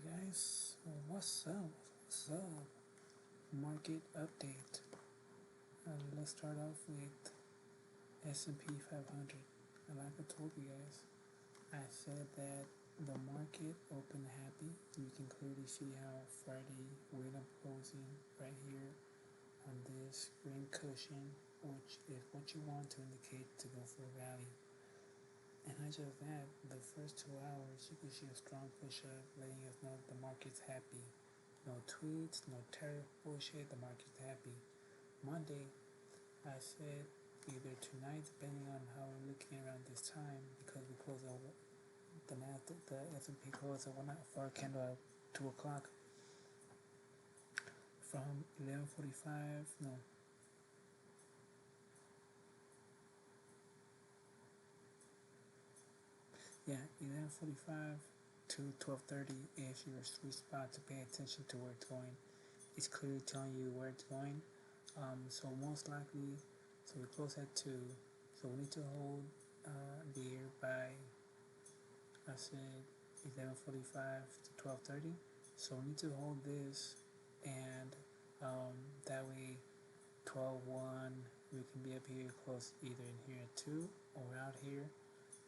Guys, what's up? What's up? Market update. Let's start off with S&P 500. And like I told you guys, I said that the market opened happy. You can clearly see how Friday went up closing right here on this green cushion, which is what you want to indicate to go for a rally. And not just that, the first 2 hours you can see a strong push up, letting us know that the market's happy. No tweets, no tariff bullshit, the market's happy. Monday, I said either tonight, depending on how we're looking around this time, because we close at the S&P closed at 4 candle at 2 o'clock. From 11:45, no, yeah, 11:45 to 12:30 is your sweet spot to pay attention to where it's going. It's clearly telling you where it's going. So most likely, so we close at 2, so we need to hold there by, I said 11:45 to 12:30. So we need to hold this, and that way 12:1 we can be up here close either in here at 2 or out here.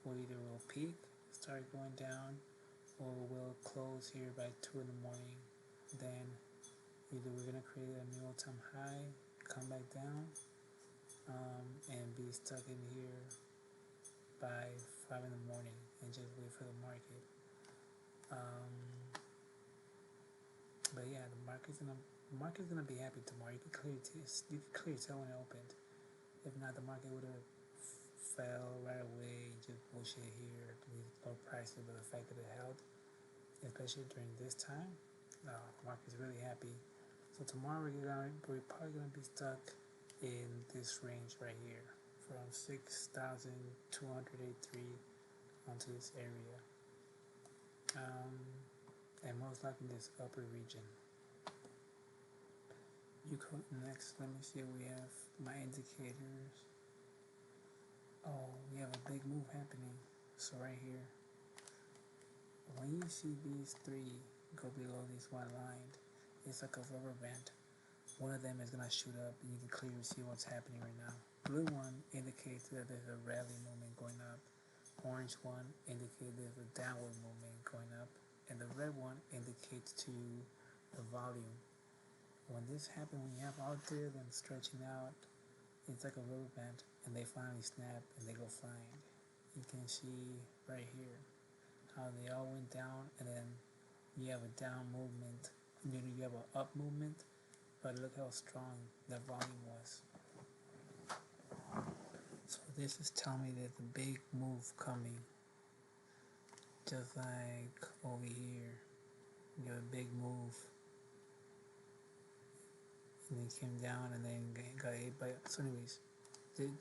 Or either we'll peak, start going down, or we'll close here by 2 in the morning. Then either we're gonna create a new all-time high, come back down, and be stuck in here by 5 in the morning and just wait for the market. Um, but yeah, the market's gonna be happy tomorrow. You can clearly tell when it opened. If not, the market would have fell right away, just bullshit here with low prices. But the fact that it held, especially during this time, the market's really happy. So tomorrow we're probably gonna be stuck in this range right here from 6,283 onto this area, and most likely this upper region. You go next. Let me see. We have my indicators. Oh, we have a big move happening. So right here, when you see these three go below this white line, it's like a rubber band. One of them is gonna shoot up, and you can clearly see what's happening right now. Blue one indicates that there's a rally movement going up. Orange one indicates there's a downward movement going up, and the red one indicates to the volume. When this happens, when you have all three of them stretching out, it's like a rubber band, and they finally snap and they go flying. You can see right here how they all went down, and then you have a down movement, and then you have an up movement, but look how strong the volume was. So this is telling me there's a big move coming, just like over here. You have a big move, and then came down, and then got hit by. So anyways,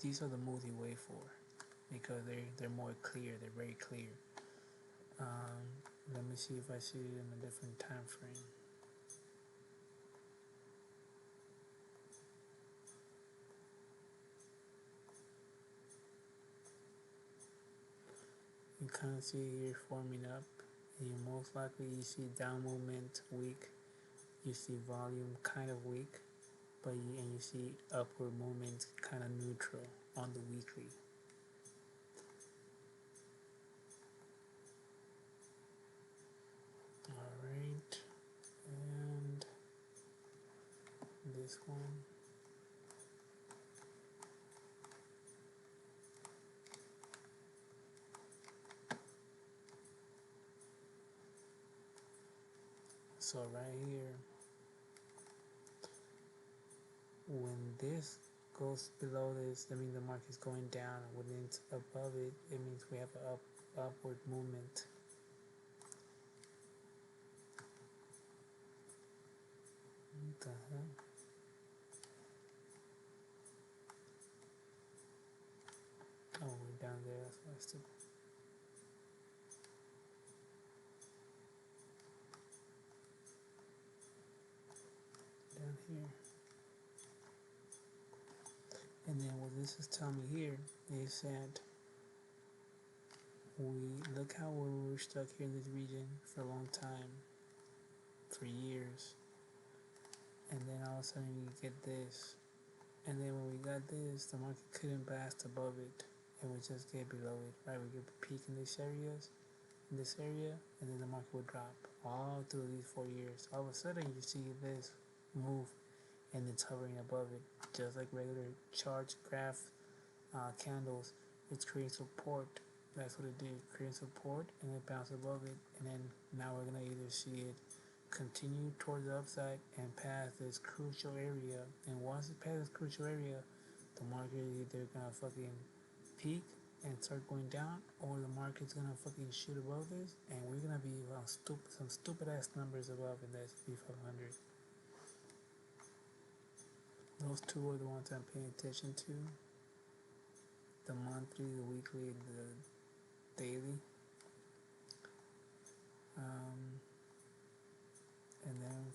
these are the moves you wait for, because they're more clear. They're very clear. Let me see if I see it in a different time frame. You kind of see it here forming up. And you most likely you see down movement weak. You see volume kind of weak, and you see upward movement kind of neutral on the weekly. Alright, and this one. So right here, when this goes below this, that means the market's going down. When it's above it, it means we have an upward movement. What the hell? Oh, we're down there. That's why I still down here. And then what this is telling me here is that we look how we were stuck here in this region for a long time. for years, and then all of a sudden you get this, and then when we got this, the market couldn't blast above it. It would just get below it, right? We get a peak in this area, and then the market would drop all through these 4 years. All of a sudden, you see this move, and it's hovering above it, just like regular charts, graph, candles. It's creating support. That's what it did, creating support, and it bounced above it, and then now we're gonna either see it continue towards the upside and pass this crucial area. And once it passes this crucial area, the market is either gonna fucking peak and start going down, or the market's gonna fucking shoot above this, and we're gonna be on some stupid ass numbers above in the S&P 500. Those two are the ones I'm paying attention to: the monthly, the weekly, and the daily. And then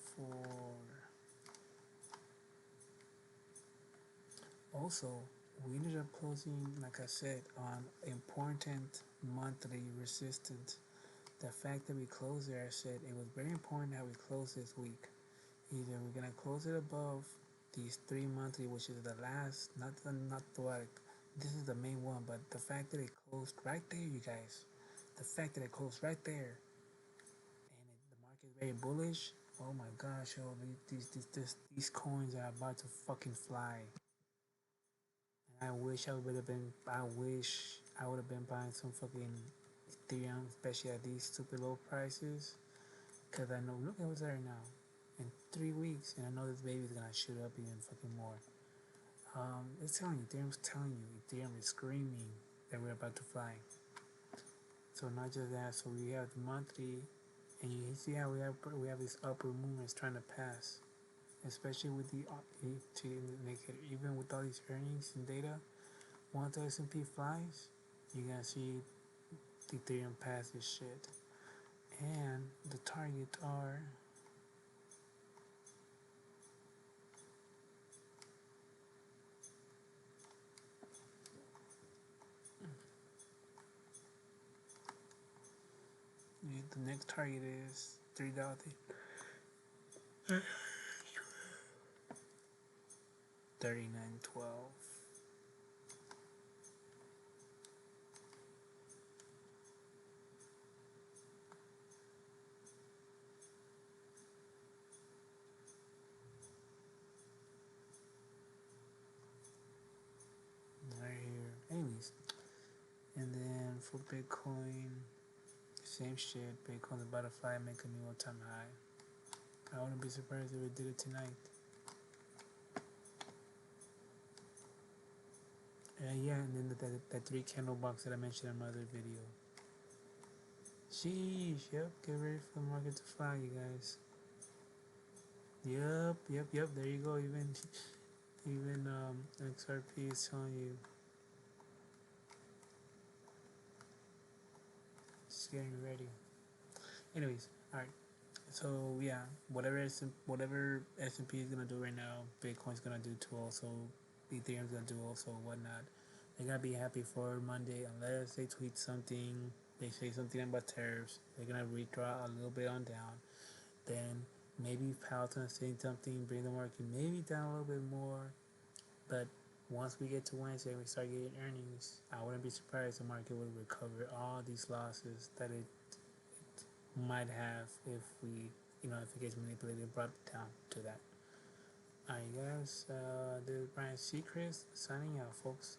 also, we ended up closing, like I said, on important monthly resistance. The fact that we closed there, I said it was very important how we closed this week. Either we're gonna close it above these 3 monthly, which is the last, not the like, this is the main one, but the fact that it closed right there, you guys, the fact that it closed right there, and the market is very bullish. Oh my gosh, yo, these coins are about to fucking fly. And I wish I would have been buying some fucking Ethereum, especially at these stupid low prices. Cause I know, look at what's there now. In 3 weeks, and I know this baby's gonna shoot up even fucking more. It's telling you, Ethereum's telling you, Ethereum is screaming that we're about to fly. So not just that, so we have the monthly, and you see how we have these upward movements trying to pass, especially with the to make it even with all these earnings and data. Once the S&P flies, you're gonna see Ethereum pass this shit, and the targets are. The next target is 3,000. 3912. Right here. Anyways, and then for Bitcoin, same shit. Bitcoin's about to fly, make a new all-time high. I wouldn't be surprised if it did it tonight. Yeah, and then that 3 candle box that I mentioned in my other video. Sheesh, yep, get ready for the market to fly, you guys. Yep, there you go. Even XRP is telling you. Just getting ready. Anyways, alright. So yeah, whatever S&P is gonna do right now, Bitcoin's gonna do too. Also, Ethereum's gonna do also, whatnot. They gotta be happy for Monday, unless they tweet something, they say something about tariffs. They're gonna redraw a little bit on down. Then maybe Powell's gonna say something, bring the market maybe down a little bit more. But once we get to Wednesday and we start getting earnings, I wouldn't be surprised the market would recover all these losses that it might have if we, if it gets manipulated and brought down to that. Alright, guys, this is Brian Seacrest signing out, folks.